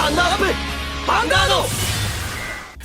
Hey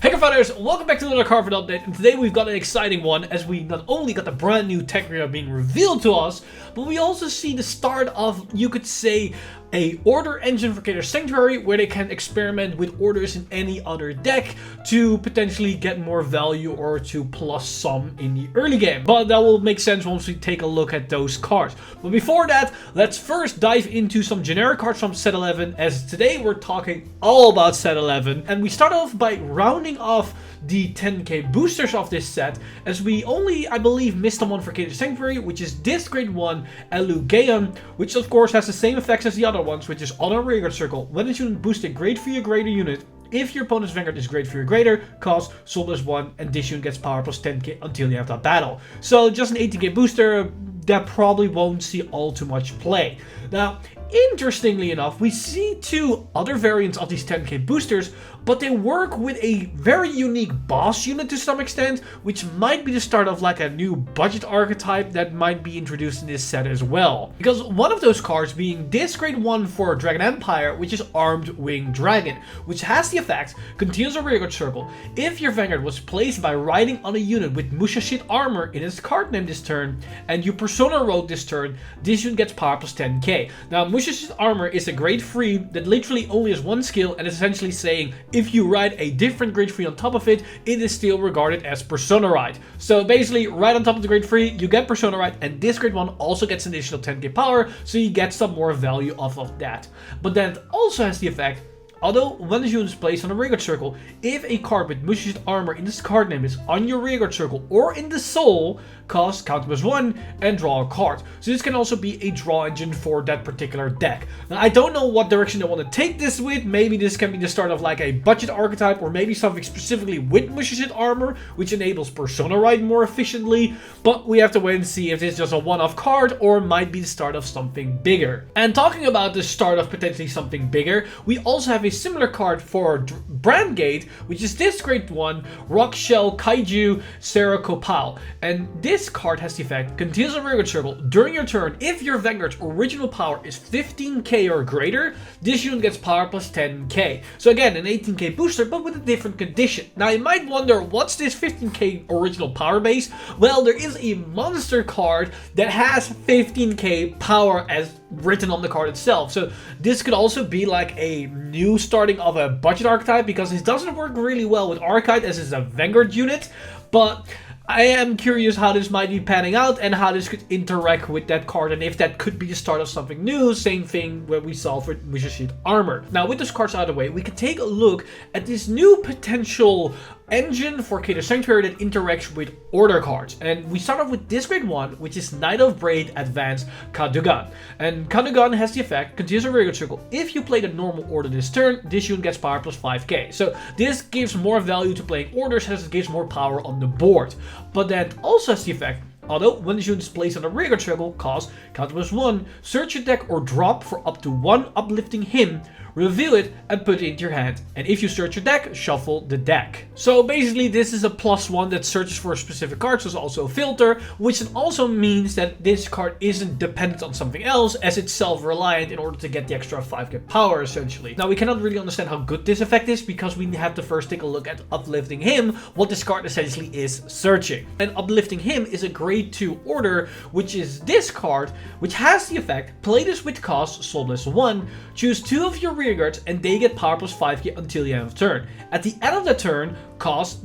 Cardfighters, welcome back to another Cardfight update, and today we've got an exciting one as we not only got the brand new Thegrea being revealed to us, but we also see the start of, you could say, a order engine for Keter Sancturary where they can experiment with orders in any other deck to potentially get more value or to plus some in the early game. But that will make sense once we take a look at those cards. But before that, let's first dive into some generic cards from set 11, as today we're talking all about set 11. And we start off by rounding off the 10k boosters of this set, as we only, I believe, missed one for Keter Sanctuary, which is this grade 1 Thregrea, which of course has the same effects as the other ones, which is on a Vanguard circle. When this unit boosts a grade for your greater unit, if your opponent's Vanguard is grade for your greater, cost Soul plus 1, and this unit gets power plus 10k until you have that battle. So just an 18k booster that probably won't see all too much play. Now, interestingly enough, we see two other variants of these 10k boosters, but they work with a very unique boss unit to some extent, which might be the start of like a new budget archetype that might be introduced in this set as well. Because one of those cards being this grade 1 for Dragon Empire, which is Armed Winged Dragon, which has the effect, continues a rearguard circle. If your Vanguard was placed by riding on a unit with Mushashit armor in its card name this turn, and you persona wrote this turn, this unit gets power plus 10k. Now, Mushashit armor is a grade 3 that literally only has one skill, and is essentially saying if you ride a different grade 3 on top of it, it is still regarded as persona ride. So basically, right on top of the grade 3, you get persona ride, and this grade 1 also gets an additional 10k power, so you get some more value off of that. But then it also has the effect, although when the unit is placed on a rearguard circle, if a card with Mushashit armor in this card name is on your rearguard circle or in the soul, cost counter plus 1 and draw a card. So this can also be a draw engine for that particular deck. Now, I don't know what direction they want to take this with. Maybe this can be the start of like a budget archetype, or maybe something specifically with Mushashit armor, which enables persona ride more efficiently. But we have to wait and see if this is just a one-off card or might be the start of something bigger. And talking about the start of potentially something bigger, we also have a similar card for Brandt Gate, which is this grade 1 Rock Shell Kaiju Serakopal. And this card has the effect, continues a rearguard circle. During your turn, if your Vanguard's original power is 15k or greater, this unit gets power plus 10k. So again, an 18k booster, but with a different condition. Now you might wonder, what's this 15k original power base? Well, there is a monster card that has 15k power as written on the card itself. So this could also be like a new starting of a budget archetype, because it doesn't work really well with Archetype as it's a Vanguard unit, but I am curious how this might be panning out and how this could interact with that card, and if that could be the start of something new. Same thing where we saw for Mushashit armor. Now, with those cards out of the way, we can take a look at this new potential engine for Keter Sanctuary that interacts with order cards. And we start off with this grade 1, which is Knight of Braid Advanced Cadogan. And Cadogan has the effect, continues a rearguard circle. If you play the normal order this turn, this unit gets power plus 5k. So this gives more value to playing orders, as it gives more power on the board. But that also has the effect, although when the unit is placed on a rearguard circle, cost counter plus 1, search your deck or drop for up to 1 uplifting him, reveal it and put it into your hand. And if you search your deck, shuffle the deck. So basically this is a +1 that searches for a specific card, so it's also a filter, which also means that this card isn't dependent on something else, as it's self-reliant in order to get the extra 5k power essentially. Now we cannot really understand how good this effect is, because we have to first take a look at uplifting him, what this card essentially is searching. And uplifting him is a grade 2 order, which is this card, which has the effect, play this with cost Soul plus 1, choose 2 of your rearguards and they get power plus 5k until the end of turn. At the end of the turn,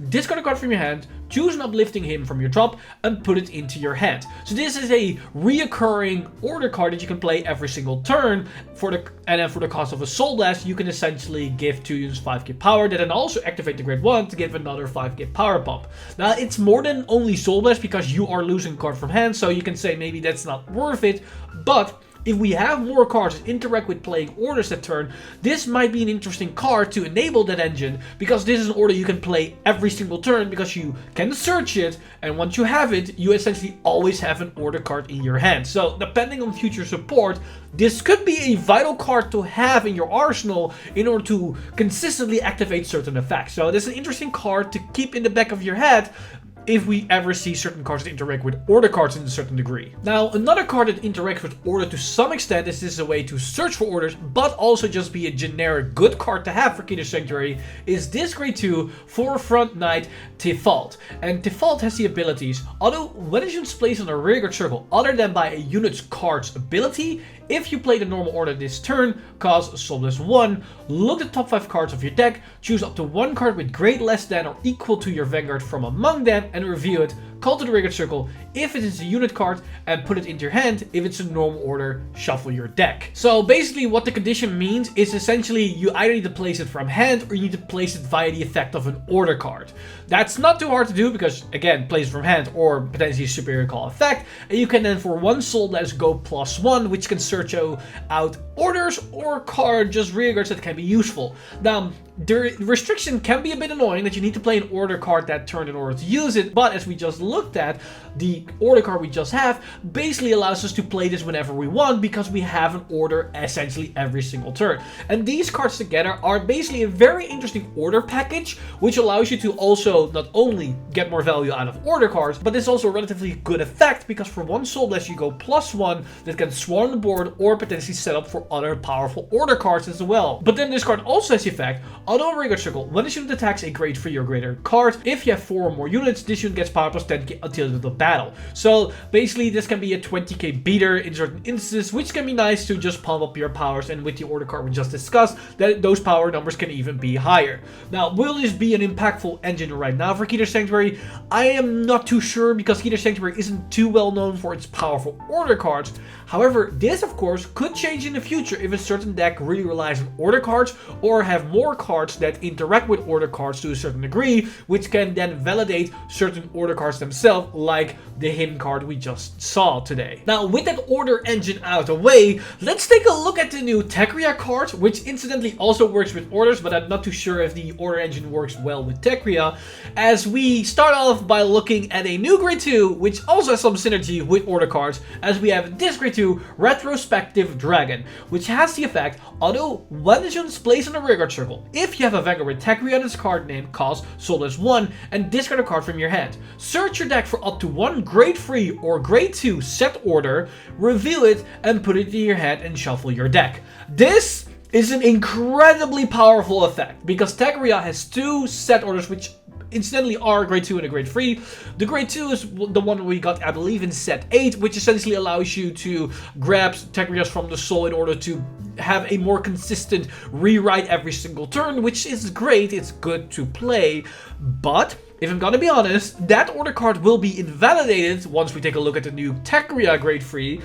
discard a card from your hand, choose an uplifting him from your drop and put it into your hand. So this is a reoccurring order card that you can play every single turn, and then for the cost of a Soul Blast, you can essentially give 2 units 5k power, that then also activate the grade 1 to give another 5k power bump. Now it's more than only Soul Blast, because you are losing a card from hand, so you can say maybe that's not worth it, but if we have more cards that interact with playing orders that turn, this might be an interesting card to enable that engine, because this is an order you can play every single turn, because you can search it, and once you have it, you essentially always have an order card in your hand. So depending on future support, this could be a vital card to have in your arsenal in order to consistently activate certain effects. So this is an interesting card to keep in the back of your head if we ever see certain cards that interact with order cards in a certain degree. Now, another card that interacts with order to some extent, is this a way to search for orders, but also just be a generic good card to have for Keter Sanctuary, is this grade 2 Forefront Knight Default. And Default has the abilities, although when a unit is placed on a rearguard circle other than by a unit's card's ability, if you play the normal order this turn, cost Soulless 1, look at the top 5 cards of your deck, choose up to one card with grade less than or equal to your Vanguard from among them, and review it, call to the rearguard circle if it is a unit card, and put it into your hand. If it's a normal order, shuffle your deck. So basically what the condition means is essentially you either need to place it from hand or you need to place it via the effect of an order card. That's not too hard to do because, again, place it from hand or potentially superior call effect, and you can then for one Soulless go +1, which can search out orders or card just rearguards that can be useful. Now, the restriction can be a bit annoying that you need to play an order card that turn in order to use it, but as we just looked at, the order card we just have basically allows us to play this whenever we want because we have an order essentially every single turn. And these cards together are basically a very interesting order package, which allows you to also not only get more value out of order cards, but it's also a relatively good effect because for one Soulless you go +1 that can swarm the board or potentially set up for other powerful order cards as well. But then this card also has the effect, although a rearguard circle, when this unit attacks a grade 3 or greater card, if you have 4 or more units, this unit gets power +10k until the end of the battle. So basically this can be a 20k beater in certain instances, which can be nice to just pump up your powers, and with the order card we just discussed, that those power numbers can even be higher. Now, will this be an impactful engine right now for Keter Sanctuary? I am not too sure because Keter Sanctuary isn't too well known for its powerful order cards. However, this of course could change in the future if a certain deck really relies on order cards or have more cards that interact with order cards to a certain degree, which can then validate certain order cards themselves, like the hidden card we just saw today. Now, with that order engine out of the way, let's take a look at the new Thregrea cards, which incidentally also works with orders, but I'm not too sure if the order engine works well with Thregrea. As we start off by looking at a new grade 2, which also has some synergy with order cards, as we have this grade 2 Retrospective Dragon, which has the effect, although when the unit is placed on a rearguard circle, if you have a Vanguard with Thregrea in its card name, cost Soulless 1, and discard a card from your hand. Search your deck for up to one grade 3 or grade 2 set order, reveal it, and put it in your hand and shuffle your deck. This is an incredibly powerful effect because Thegrea has 2 set orders which incidentally are grade 2 and a grade 3. The grade 2 is the one we got, I believe, in set 8, which essentially allows you to grab Thegreas from the soul in order to have a more consistent rewrite every single turn, which is great, it's good to play. But if I'm gonna be honest, that order card will be invalidated once we take a look at the new Thegrea grade 3.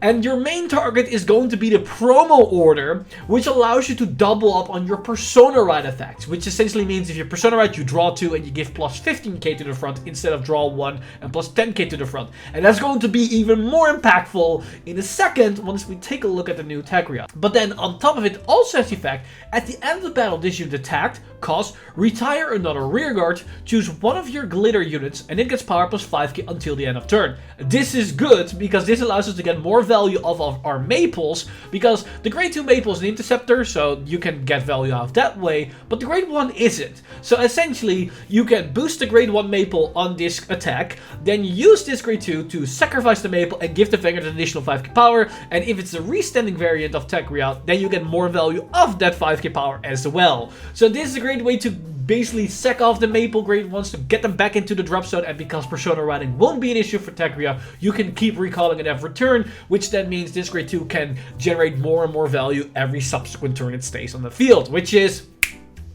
And your main target is going to be the promo order, which allows you to double up on your Persona Rite effects, which essentially means if you Persona Rite, you draw 2 and you give +15k to the front instead of draw 1 and +10k to the front. And that's going to be even more impactful in a second once we take a look at the new Thegrea. But then on top of it also has the effect, at the end of the battle this unit attacked, cost, retire another rearguard, choose one of your glitter units, and it gets power +5k until the end of turn. This is good because this allows us to get more value off of our maples, because the grade 2 maple is an interceptor, so you can get value out that way, but the grade 1 isn't. So essentially, you can boost the grade 1 maple on this attack, then use this grade 2 to sacrifice the maple and give the Vanguard an additional 5k power, and if it's a restanding variant of Thegrea, then you get more value of that 5k power as well. So this is a great way to basically sack off the maple grade 1s to get them back into the drop zone, and because Persona Writing won't be an issue for Thegrea, you can keep recalling it every turn, which then means this grade 2 can generate more and more value every subsequent turn it stays on the field, which is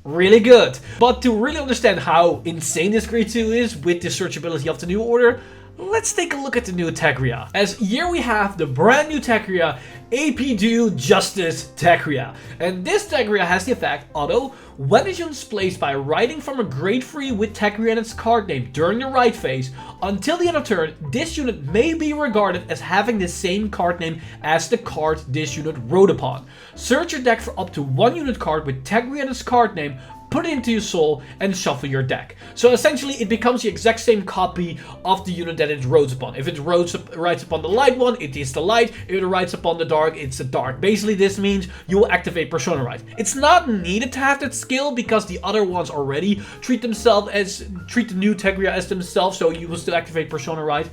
really good. But to really understand how insane this grade 2 is with the searchability of the new order, let's take a look at the new Thegrea. As here we have the brand new Thegrea, AP Duo Justice Thegrea. And this Thegrea has the effect, although when a unit is placed by writing from a grade 3 with Thegrea in its card name during the write phase, until the end of turn, this unit may be regarded as having the same card name as the card this unit wrote upon. Search your deck for up to one unit card with Thegrea in its card name, put it into your soul, and shuffle your deck. So essentially, it becomes the exact same copy of the unit that it rides upon. If it rides upon the light one, it is the light. If it rides upon the dark, it's the dark. Basically, this means you will activate Persona Ride. It's not needed to have that skill because the other ones already treat the new Thegrea as themselves, so you will still activate Persona Ride.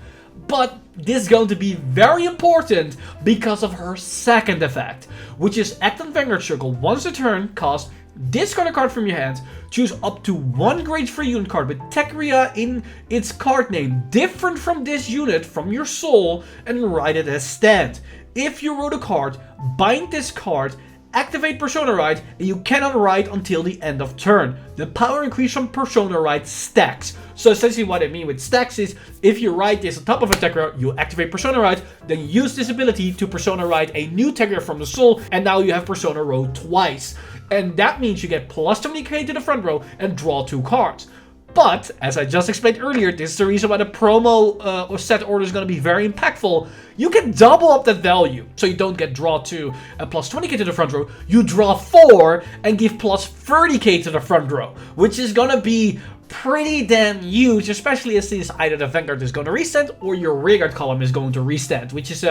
But this is going to be very important because of her second effect, which is act on Vanguard Circle once a turn, cost, discard a card from your hand, choose up to one grade 3 unit card with Thegrea in its card name different from this unit from your soul, and write it as stand. If you wrote a card, bind this card, activate Persona Ride, and you cannot ride until the end of turn. The power increase from Persona Ride stacks. So essentially what I mean with stacks is, if you ride this on top of a Thegrea, you activate Persona Ride, then you use this ability to Persona Ride a new Thegrea from the soul, and now you have Persona Row twice. And that means you get plus 20k to the front row and draw 2 cards. But, as I just explained earlier, this is the reason why the promo or set order is going to be very impactful. You can double up that value. So you don't get draw 2 and plus 20k to the front row. You draw 4 and give plus 30k to the front row. Which is going to be pretty damn huge, especially as either the Vanguard is going to restand or your rearguard column is going to restand. Which is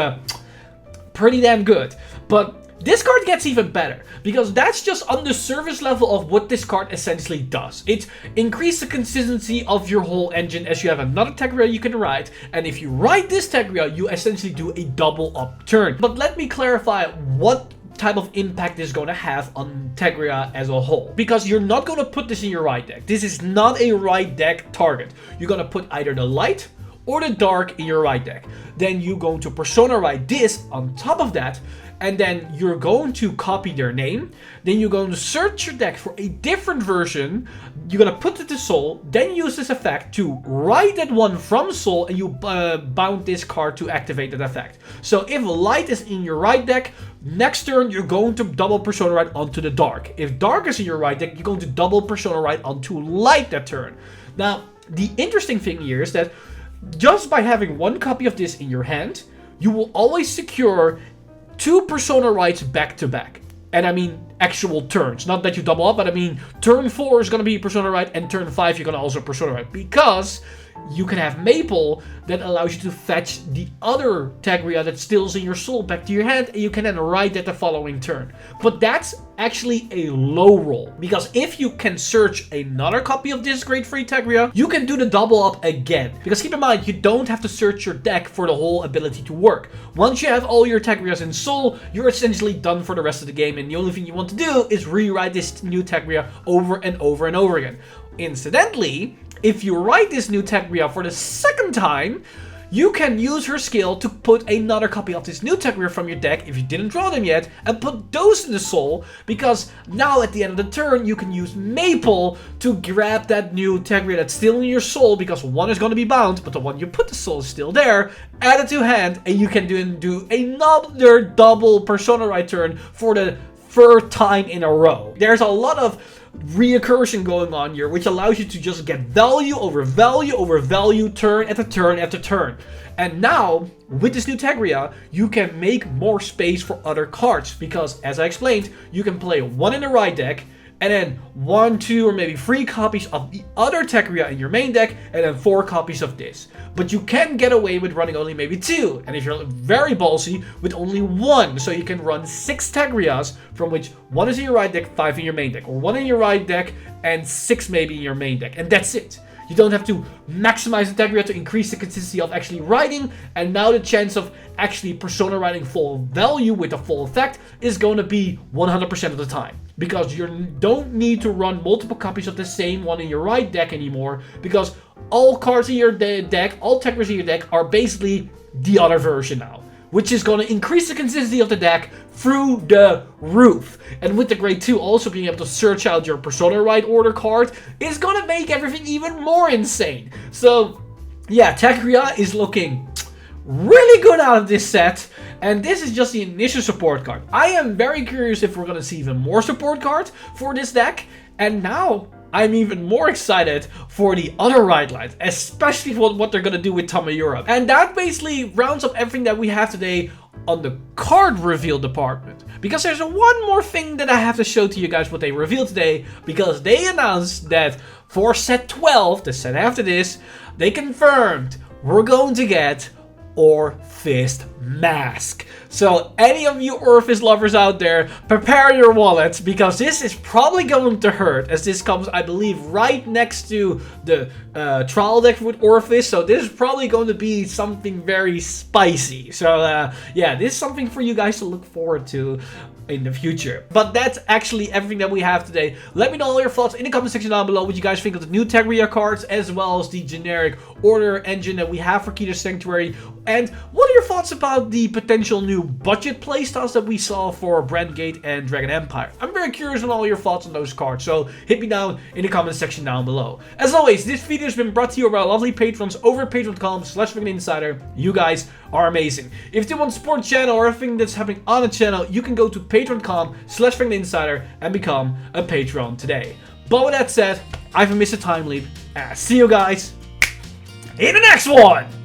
pretty damn good. But this card gets even better, because that's just on the surface level of what this card essentially does. It increases the consistency of your whole engine as you have another Thegrea you can ride, and if you ride this Thegrea, you essentially do a double up turn. But let me clarify what type of impact this is going to have on Thegrea as a whole. Because you're not going to put this in your ride deck. This is not a ride deck target. You're going to put either the light or the dark in your ride deck. Then you're going to Persona Ride this on top of that, and then you're going to copy their name. Then you're going to search your deck for a different version. You're going to put it to soul, then use this effect to write that one from soul, and you bound this card to activate that effect. So if light is in your right deck, next turn you're going to double Persona Ride onto the dark. If dark is in your right deck, you're going to double Persona Ride onto light that turn. Now, the interesting thing here is that just by having one copy of this in your hand, you will always secure 2 Persona Rides back to back. And I mean actual turns. Not that you double up, but I mean turn 4 is going to be Persona Ride, and turn 5 you're going to also Persona Ride. Because you can have Maple that allows you to fetch the other Thegrea that still is in your soul back to your hand, and you can then ride that the following turn. But that's actually a low roll, because if you can search another copy of this grade 3 Thegrea, you can do the double up again. Because keep in mind, you don't have to search your deck for the whole ability to work. Once you have all your Thegreas in soul, you're essentially done for the rest of the game, and the only thing you want to do is rewrite this new Thegrea over and over and over again. Incidentally, if you write this new Thegrea for the second time, you can use her skill to put another copy of this new Thegrea from your deck, if you didn't draw them yet, and put those in the soul, because now at the end of the turn, you can use Maple to grab that new Thegrea that's still in your soul, because one is going to be bound, but the one you put the soul is still there, add it to hand, and you can do another double Persona Ride turn for the third time in a row. There's a lot of reoccursion going on here, which allows you to just get value over value over value, turn after turn after turn. And now, with this new Thegrea, you can make more space for other cards, because, as I explained, you can play one in the right deck, and then 1, 2, or maybe 3 copies of the other Thegrea in your main deck, and then 4 copies of this. But you can get away with running only maybe 2, and if you're very ballsy, with only 1. So you can run 6 Thegreas, from which 1 is in your right deck, 5 in your main deck, or 1 in your right deck, and 6 maybe in your main deck, and that's it. You don't have to maximize the Thegrea to increase the consistency of actually riding, and now the chance of actually Persona riding full value with the full effect is going to be 100% of the time. Because you don't need to run multiple copies of the same one in your right deck anymore, because all cards in your deck, all Thegreas in your deck are basically the other version now, which is going to increase the consistency of the deck through the roof. And with the grade 2 also being able to search out your Persona Ride order card is going to make everything even more insane. So yeah, Thegrea is looking really good out of this set, and this is just the initial support card. I am very curious if we're going to see even more support cards for this deck, and now I'm even more excited for the other ride lines, especially for what they're going to do with Tama Europe. And that basically rounds up everything that we have today on the card reveal department. because there's one more thing that I have to show to you guys what they revealed today, because they announced that for set 12, the set after this, they confirmed we're going to get Orphist Mask. So any of you Orphist lovers out there, prepare your wallets, because this is probably going to hurt, as this comes, I believe, right next to the trial deck with Orphist. So this is probably going to be something very spicy. So yeah, this is something for you guys to look forward to in the future. But that's actually everything that we have today. Let me know all your thoughts in the comment section down below, what you guys think of the new Thregrea cards, as well as the generic order engine that we have for Keter Sanctuary. And what are your thoughts about the potential new budget playstyles that we saw for Brandt Gate and Dragon Empire? I'm very curious on all your thoughts on those cards, so hit me down in the comment section down below. As always, this video has been brought to you by our lovely patrons over at patreon.com/insider. You guys are amazing. If you want to support the channel or everything that's happening on the channel, you can go to patreon.com/insider and become a patron today. But with that said, I've been Mr. Time Leap, and I'll see you guys in the next one!